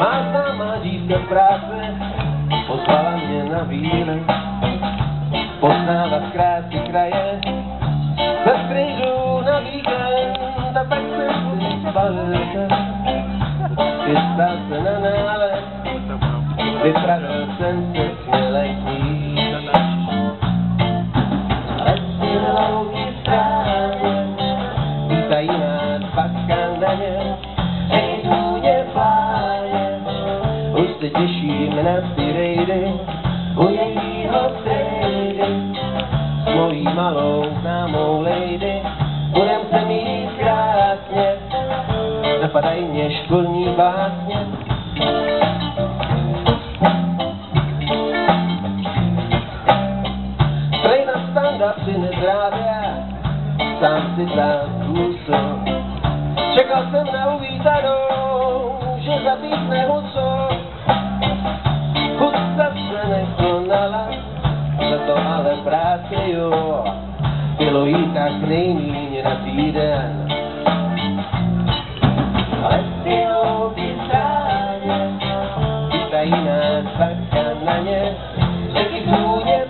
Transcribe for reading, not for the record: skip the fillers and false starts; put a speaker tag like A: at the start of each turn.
A: Má známá dívka z práce pozvala mě na výlet, poznávat krásy kraje, na středu na víkend, a tak jsem si zbalil chystal se na nálet, vypravil jsem se smělej kníž. Lesy na louky stráně, vítají nás Bakandaně, hej důně páně, už se těším na ty rejdy, u jejího sejdy, s mojí malou známou lady, budem se mít krásně, napadají mě školní básně. Prej na standa přines rádia, sám si dám kůso. Čekal jsem na uvítanou, že zabíchne huso. Husa se nekonala, za to ale práce jo, bylo jí tak nejmíně na týden. Lesy louky stráně, vítají nás Bakandaně, řeky důně